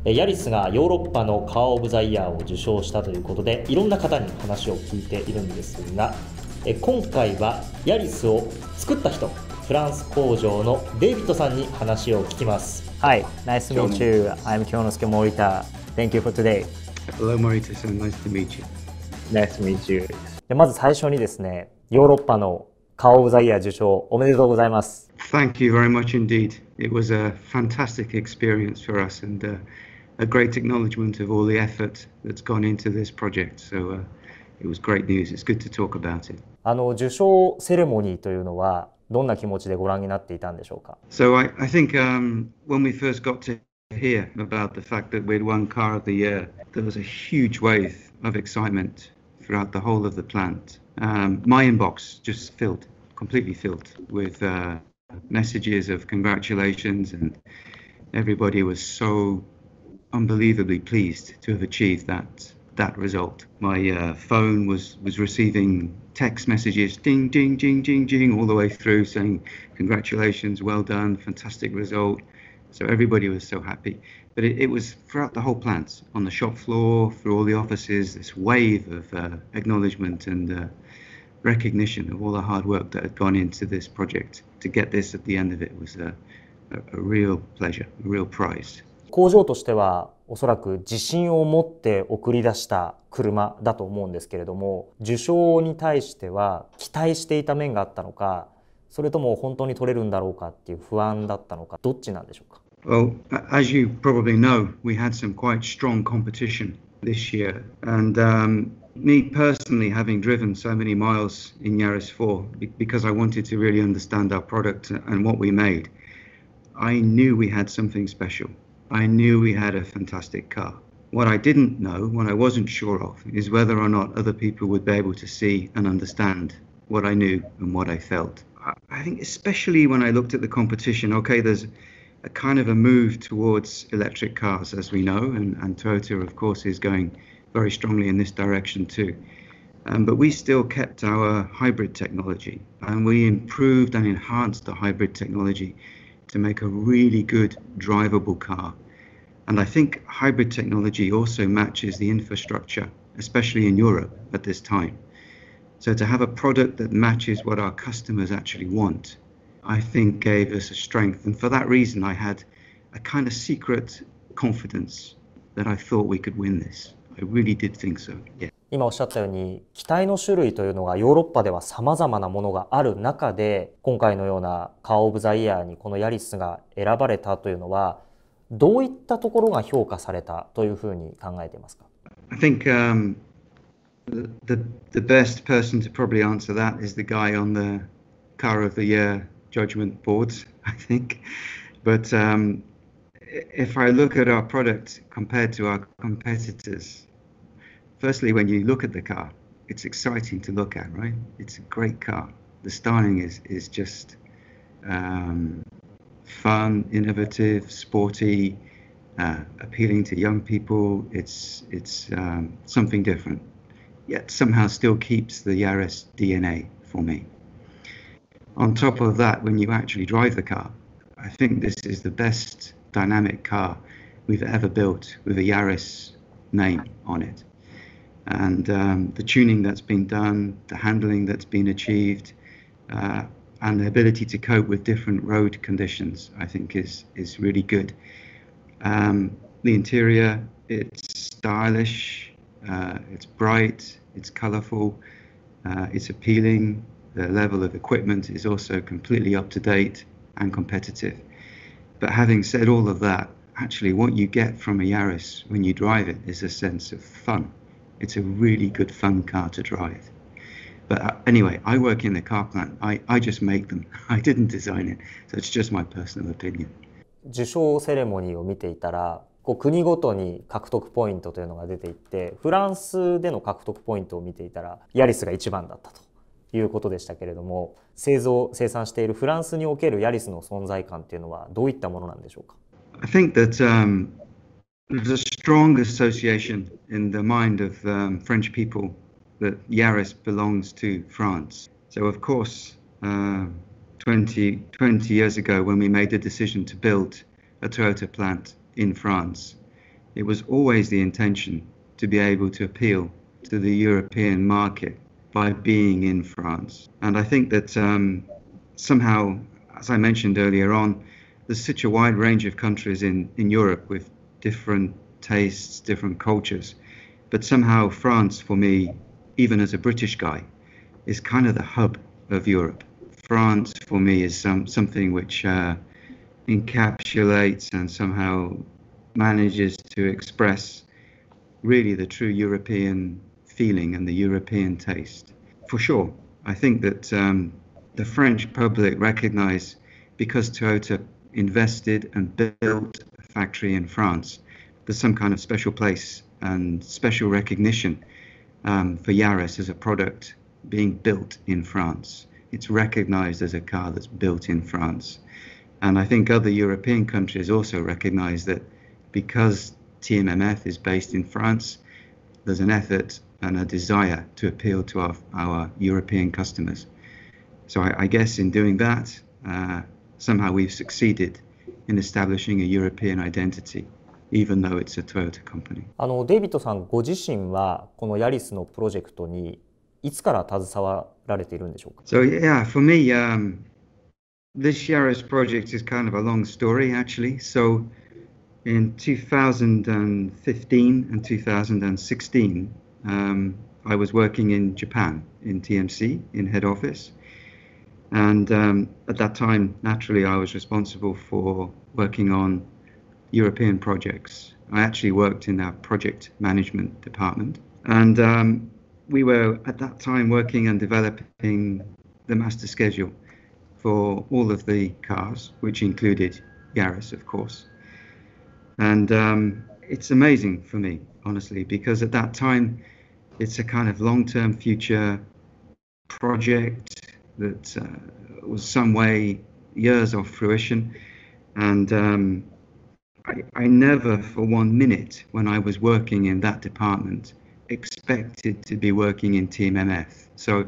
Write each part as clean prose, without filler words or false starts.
ヤリスがヨーロッパのカー・オブ・ザ・イヤーを受賞したということで、いろんな方に話を聞いているんですが、今回はヤリスを作った人、フランス工場のデイビッドさんに話を聞きます。Hi, nice to meet you. I'm Kyonosuke Morita. Thank you for today. Hello, Morita. So nice to meet you. Nice to meet you. でまず最初にですね、ヨーロッパのカー・オブ・ザ・イヤー受賞おめでとうございます。Thank you very much indeed. It was a fantastic experience for us and a great acknowledgement of all the effort that's gone into this project. So it was great news. It's good to talk about it. 受賞セレモニーというのはどんな気持ちでご覧になっていたんでしょうか。So I think when we first got to hear about the fact that we'd won Car of the Year, there was a huge wave of excitement throughout the whole of the plant. My inbox just filled, completely filled with messages of congratulations, and everybody was so unbelievably pleased to have achieved that result. My phone was receiving text messages, ding, ding, ding, ding, ding, all the way through saying congratulations, well done, fantastic result. So everybody was so happy. But it was throughout the whole plant, on the shop floor, through all the offices, this wave of acknowledgement and recognition of all the hard work that had gone into this project. To get this at the end of it was a real pleasure, a real prize. 工場としてはおそらく自信を持って送り出した車だと思うんですけれども、受賞に対しては期待していた面があったのか、それとも本当に取れるんだろうかっていう不安だったのか、どっちなんでしょうか。Well, as you probably know, we had some quite strong competition this year, and me personally, having driven so many miles in Yaris 4, because I wanted to really understand our product and what we made, I knew we had something special. I knew we had a fantastic car. What I didn't know, what I wasn't sure of, is whether or not other people would be able to see and understand what I knew and what I felt. I think especially when I looked at the competition, okay, there's a kind of a move towards electric cars, as we know, and Toyota, of course, is going very strongly in this direction too. But we still kept our hybrid technology, and we improved and enhanced the hybrid technology to make a really good drivable car. And I think hybrid technology also matches the infrastructure, especially in Europe at this time. So to have a product that matches what our customers actually want, I think gave us a strength. And for that reason, I had a kind of secret confidence that I thought we could win this. I really did think so, yeah. 今おっしゃったように機体の種類というのがヨーロッパでは様々なものがある中で、今回のようなカー・オブ・ザ・イヤーにこのヤリスが選ばれたというのはどういったところが評価されたというふうに考えていますか。 I think the best person to probably answer that is the guy on the Car of the Year judgment boards, I think. But if I look at our product compared to our competitors, firstly, when you look at the car, it's exciting to look at, right? It's a great car. The styling is just fun, innovative, sporty, appealing to young people. It's something different, yet somehow still keeps the Yaris DNA for me. On top of that, when you actually drive the car, I think this is the best dynamic car we've ever built with a Yaris name on it. And the tuning that's been done, the handling that's been achieved, and the ability to cope with different road conditions, I think is really good. The interior, it's stylish, it's bright, it's colourful, it's appealing. The level of equipment is also completely up to date and competitive. But having said all of that, actually what you get from a Yaris when you drive it is a sense of fun. It's a really good fun car to drive. But anyway, I work in the car plant. I just make them. I didn't design it. So it's just my personal opinion. 受賞セレモニーを見ていたら、国ごとに獲得ポイントというのが出ていって、フランスでの獲得ポイントを見ていたら、ヤリスが一番だったということでしたけれども、生産しているフランスにおけるヤリスの存在感っていうのはどういったものなんでしょうか。I think that there's a strong association in the mind of French people that Yaris belongs to France. So of course, 20 years ago when we made the decision to build a Toyota plant in France, it was always the intention to be able to appeal to the European market by being in France. And I think that somehow, as I mentioned earlier on, there's such a wide range of countries in Europe with different tastes, different cultures. But somehow France, for me, even as a British guy, is kind of the hub of Europe. France, for me, is something which encapsulates and somehow manages to express really the true European feeling and the European taste. For sure, I think that the French public recognize, because Toyota invested and built a factory in France, there's some kind of special place and special recognition for Yaris as a product being built in France. It's recognized as a car that's built in France. And I think other European countries also recognize that because TMMF is based in France, there's an effort and a desire to appeal to our European customers. So I guess in doing that, somehow we've succeeded in establishing a European identity, even though it's a Toyota company. デイビッドさんご自身はこのヤリスのプロジェクトにいつから携わられているんでしょうか？ So yeah, for me, this Yaris project is kind of a long story actually. So in 2015 and 2016, I was working in Japan in TMC in head office. And at that time, naturally, I was responsible for working on European projects. I actually worked in our project management department. And we were at that time working and developing the master schedule for all of the cars, which included Yaris, of course. And it's amazing for me, honestly, because at that time, it's a kind of long-term future project that was some way years of fruition. And I never for 1 minute when I was working in that department expected to be working in TMMF. So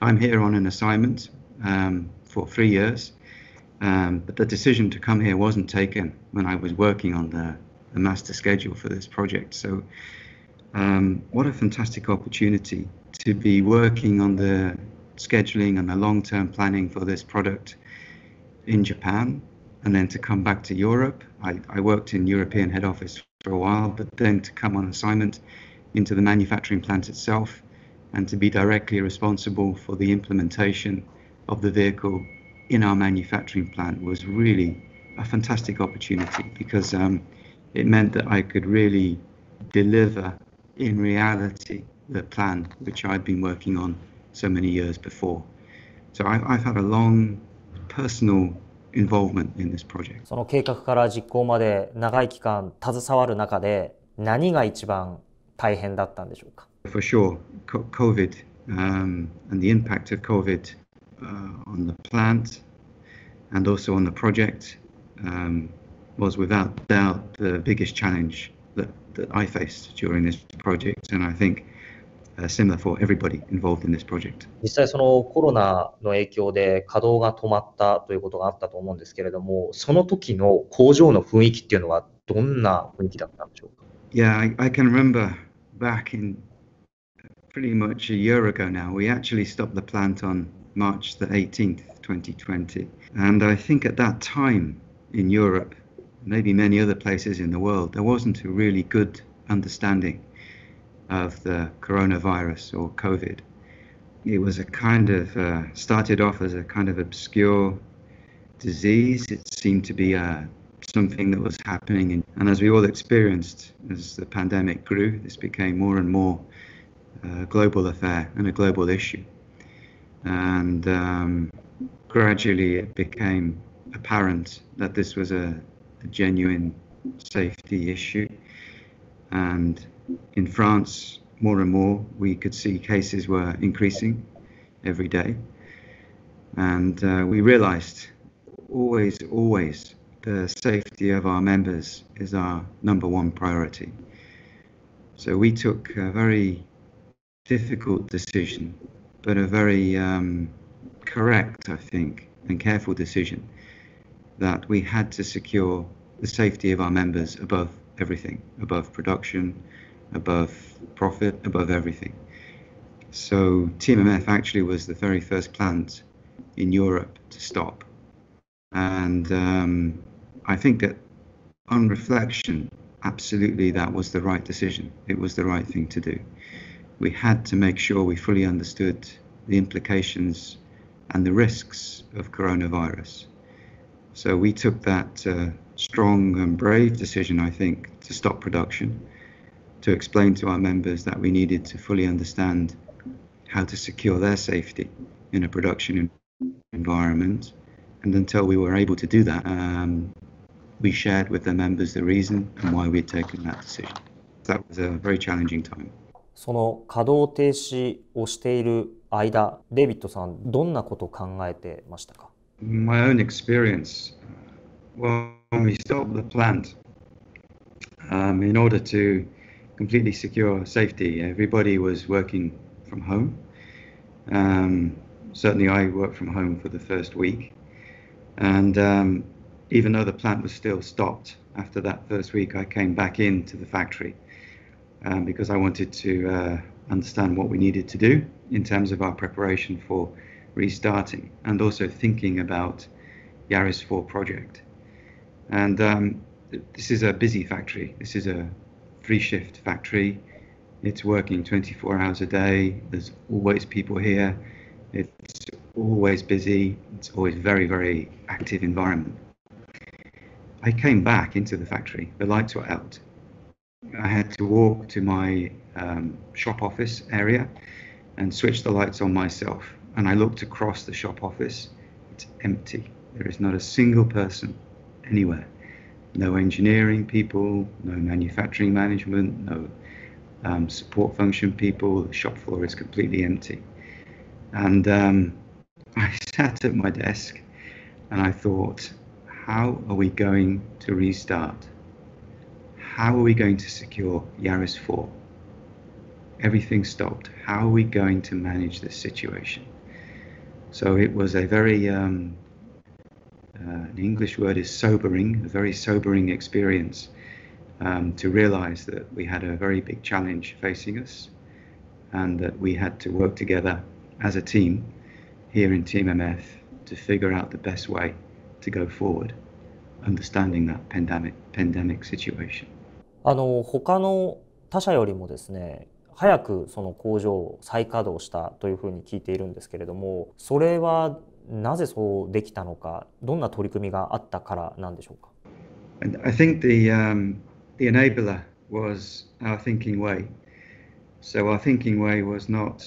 I'm here on an assignment for 3 years, but the decision to come here wasn't taken when I was working on the master schedule for this project. So what a fantastic opportunity to be working on the scheduling and the long-term planning for this product in Japan, and then to come back to Europe. I worked in European head office for a while, but then to come on assignment into the manufacturing plant itself and to be directly responsible for the implementation of the vehicle in our manufacturing plant was really a fantastic opportunity, because it meant that I could really deliver in reality the plan which I'd been working on so many years before. So I've had a long personal involvement in this project. その計画から実行まで長い期間携わる中で何が一番大変だったんでしょうか？ For sure, COVID and the impact of COVID on the plant and also on the project was without doubt the biggest challenge that I faced during this project, and I think similar for everybody involved in this project. 実際そのコロナの影響で稼働が止まったということがあったと思うんですけれども、その時の工場の雰囲気っていうのはどんな雰囲気だったんでしょうか？ Yeah, I can remember back in pretty much a year ago now, we actually stopped the plant on March the 18th, 2020. And I think at that time in Europe, maybe many other places in the world, there wasn't a really good understanding of the coronavirus or COVID. It was a kind of, started off as a kind of obscure disease. It seemed to be something that was happening. And as we all experienced, as the pandemic grew, this became more and more a global affair and a global issue. And gradually it became apparent that this was a genuine safety issue. And in France, more and more, we could see cases were increasing every day. And we realized always, the safety of our members is our number one priority. So we took a very difficult decision, but a very correct, I think, and careful decision that we had to secure the safety of our members above everything, above production, above profit, above everything. So TMMF actually was the very first plant in Europe to stop. And I think that on reflection, absolutely that was the right decision. It was the right thing to do. We had to make sure we fully understood the implications and the risks of coronavirus. So we took that strong and brave decision, I think, to stop production, to explain to our members that we needed to fully understand how to secure their safety in a production environment. And until we were able to do that, we shared with the members the reason and why we'd taken that decision. That was a very challenging time. その稼働停止をしている間、デイビッドさん、どんなことを考えてましたか？ My own experience, when we stopped the plant, in order to completely secure safety, everybody was working from home. Certainly I worked from home for the first week. And even though the plant was still stopped after that first week, I came back into the factory because I wanted to understand what we needed to do in terms of our preparation for restarting and also thinking about Yaris 4 project. And this is a busy factory. This is a 3-shift factory. It's working 24 hours a day. There's always people here. It's always busy. It's always very, very active environment. I came back into the factory. The lights were out. I had to walk to my shop office area and switch the lights on myself. And I looked across the shop office. It's empty. There is not a single person anywhere. No engineering people, no manufacturing management, no support function people. The shop floor is completely empty. And I sat at my desk and I thought, how are we going to restart? How are we going to secure Yaris 4? Everything stopped. How are we going to manage this situation? So it was a very, the English word is sobering, a very sobering experience to realize that we had a very big challenge facing us and that we had to work together as a team here in TMMF to figure out the best way to go forward, understanding that pandemic situation. 他の他社よりもですね、早くその工場を再稼働したというふうに聞いているんですけれども、それはなぜそうできたのか、どんな取り組みがあったからなんでしょうか。And I think the enabler was our thinking way. So our thinking way was not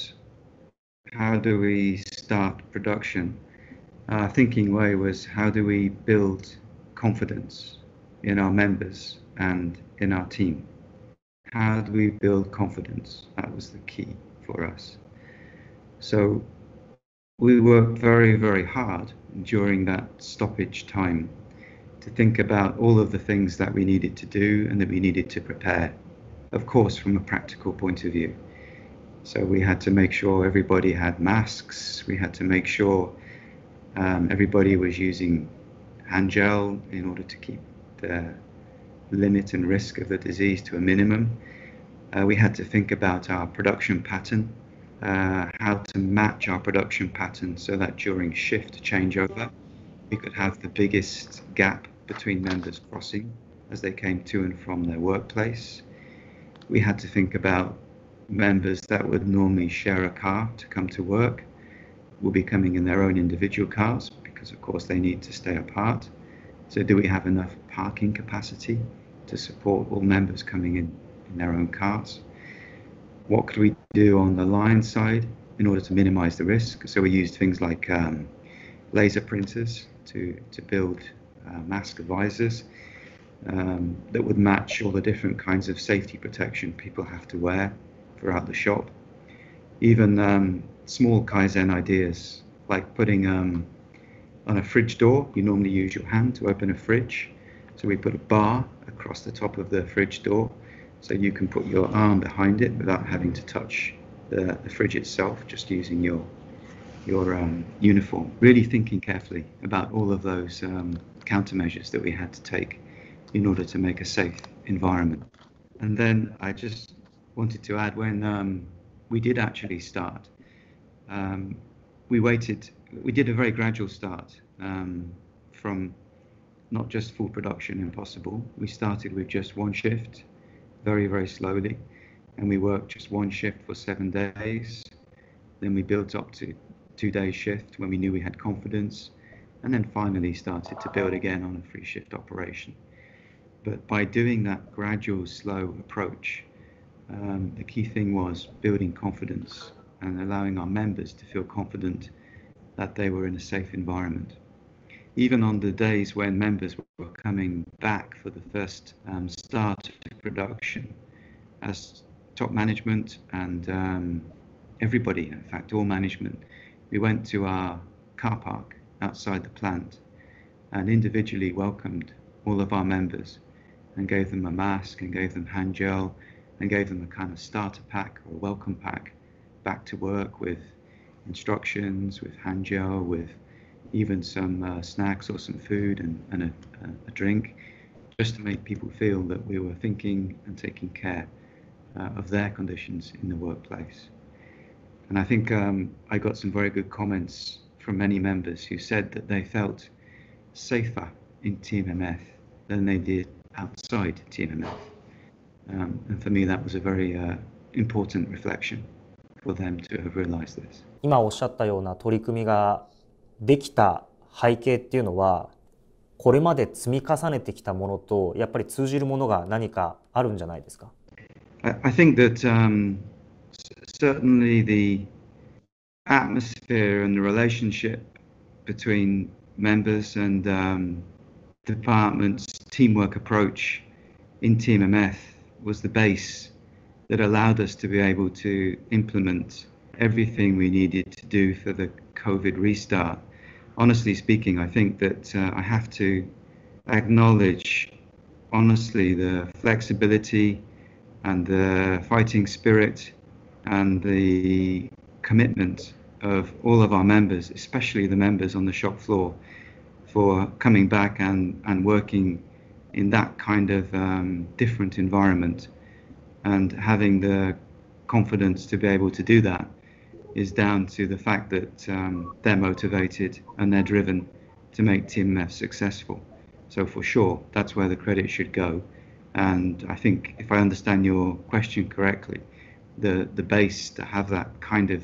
how do we start production. Our thinking way was how do we build confidence in our members and in our team. How do we build confidence? That was the key for us. So we worked very, very hard during that stoppage time to think about all of the things that we needed to do and that we needed to prepare, of course, from a practical point of view. So we had to make sure everybody had masks. We had to make sure everybody was using hand gel in order to keep the limit and risk of the disease to a minimum. We had to think about our production pattern, how to match our production pattern so that during shift changeover, we could have the biggest gap between members crossing as they came to and from their workplace. We had to think about members that would normally share a car to come to work will be coming in their own individual cars because of course they need to stay apart. So do we have enough parking capacity to support all members coming in their own cars? What could we do on the line side in order to minimize the risk? So we used things like laser printers to build mask visors that would match all the different kinds of safety protection people have to wear throughout the shop. Even small Kaizen ideas like putting on a fridge door, you normally use your hand to open a fridge. So we put a bar across the top of the fridge door so you can put your arm behind it without having to touch the fridge itself, just using your uniform. Really thinking carefully about all of those countermeasures that we had to take in order to make a safe environment. And then I just wanted to add, when we did actually start, we did a very gradual start, from not just full production impossible. We started with just one shift, very, very slowly, and we worked just one shift for 7 days. Then we built up to 2-day shift when we knew we had confidence, and then finally started to build again on a 3-shift operation. But by doing that gradual, slow approach, the key thing was building confidence and allowing our members to feel confident that they were in a safe environment. Even on the days when members were coming back for the first start of production, as top management and everybody, in fact, all management, we went to our car park outside the plant and individually welcomed all of our members and gave them a mask and gave them hand gel and gave them a kind of starter pack or welcome pack back to work with instructions, with hand gel, with even some snacks or some food and a drink, just to make people feel that we were thinking and taking care of their conditions in the workplace. And I think I got some very good comments from many members who said that they felt safer in TMMF than they did outside TMMF. And for me, that was a very important reflection for them to have realized this. 今おっしゃったような取り組みができた背景っていうのは、これまで積み重ねてきたものとやっぱり通じるものが何かあるんじゃないですか？ I think that certainly the atmosphere and the relationship between members and departments' teamwork approach in TMMF was the base that allowed us to be able to implement everything we needed to do for the COVID restart. Honestly speaking, I think that I have to acknowledge, honestly, the flexibility and the fighting spirit and the commitment of all of our members, especially the members on the shop floor, for coming back and working in that kind of different environment, and having the confidence to be able to do that is down to the fact that they're motivated and they're driven to make TMMF successful. So for sure, that's where the credit should go. And I think, if I understand your question correctly, the base to have that kind of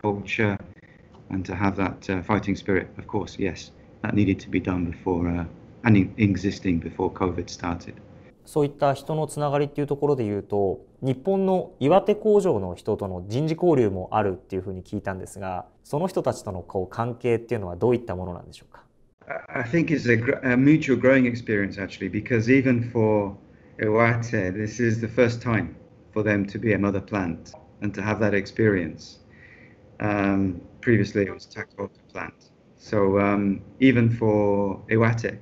culture and to have that fighting spirit, of course, yes, that needed to be done before and existing before COVID started. そういった人のつながりっていうところで言うと、日本の岩手工場の人との人事交流もあるっていうふうに聞いたんですが、その人たちとの関係っていうのはどういったものなんでしょうか？ I think it's a mutual growing experience, actually, because even for Iwate, this is the first time for them to be a mother plant and to have that experience. Previously, it was a tax plant. So even for Iwate,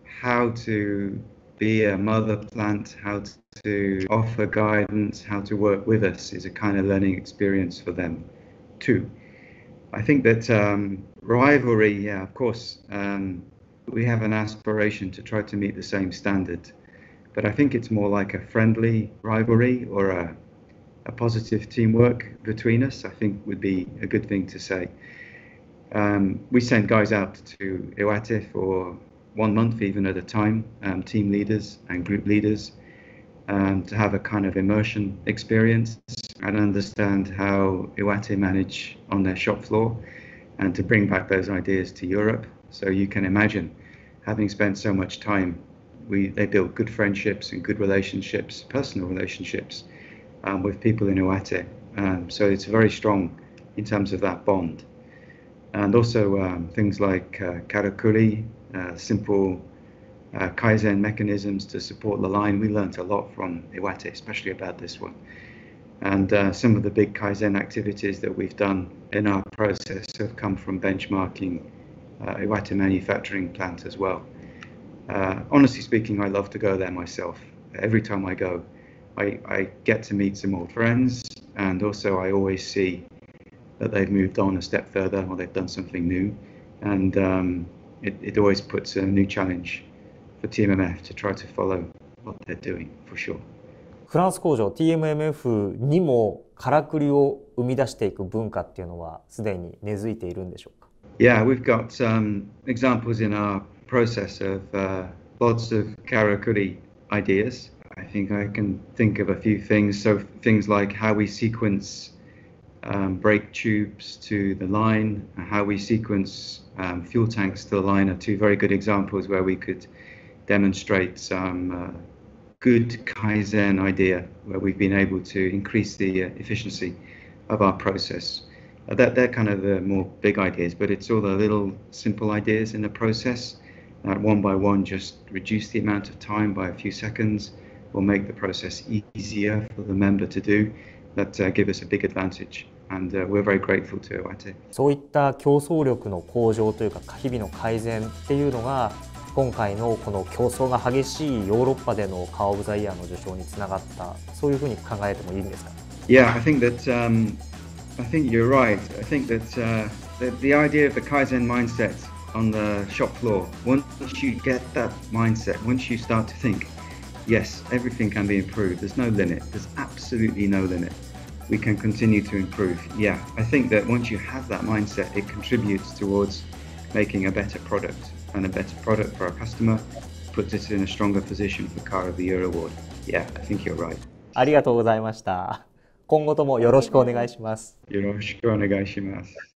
how to be a mother plant, how to offer guidance, how to work with us is a kind of learning experience for them too. I think that rivalry, yeah, of course, we have an aspiration to try to meet the same standard, but I think it's more like a friendly rivalry or a positive teamwork between us, I think would be a good thing to say. We send guys out to Iwate for 1 month even at a time, team leaders and group leaders, to have a kind of immersion experience and understand how Iwate manage on their shop floor, and to bring back those ideas to Europe. So you can imagine, having spent so much time, they built good friendships and good relationships, personal relationships with people in Iwate. So it's very strong in terms of that bond. And also things like karakuri, simple Kaizen mechanisms to support the line. We learned a lot from Iwate, especially about this one. And some of the big Kaizen activities that we've done in our process have come from benchmarking Iwate manufacturing plant as well. Honestly speaking, I love to go there myself. Every time I go, I get to meet some old friends, and also I always see that they've moved on a step further or they've done something new. And it always puts a new challenge for TMMF to try to follow what they're doing, for sure. フランス工場 TMMF にもからくりを生み出していく文化っていうのはすでに根付いているんでしょうか？ Yeah, we've got some examples in our process of lots of karakuri ideas. I think I can think of a few things. So things like how we sequence brake tubes to the line, how we sequence fuel tanks to the line are two very good examples where we could demonstrate some good Kaizen idea where we've been able to increase the efficiency of our process. They're kind of the more big ideas, but it's all the little simple ideas in the process that one by one just reduce the amount of time by a few seconds or make the process easier for the member to do that give us a big advantage. And we're very grateful to Iwate. そういった競争力の向上というか日々の改善っていうのが今回のこの競争が激しいヨーロッパでのカーオブザイヤーの受賞につながったそういうふうに考えてもいいんですか？ Yeah, I think you're right. I think that the idea of the Kaizen mindset on the shop floor, once you get that mindset, once you start to think, yes, everything can be improved. There's no limit. There's absolutely no limit. We can continue to improve. Yeah, I think that once you have that mindset, it contributes towards making a better product, and a better product for our customer puts us in a stronger position for Car of the Year award. Yeah, I think you're right. ありがとうございました。今後ともよろしくお願いします。よろしくお願いします。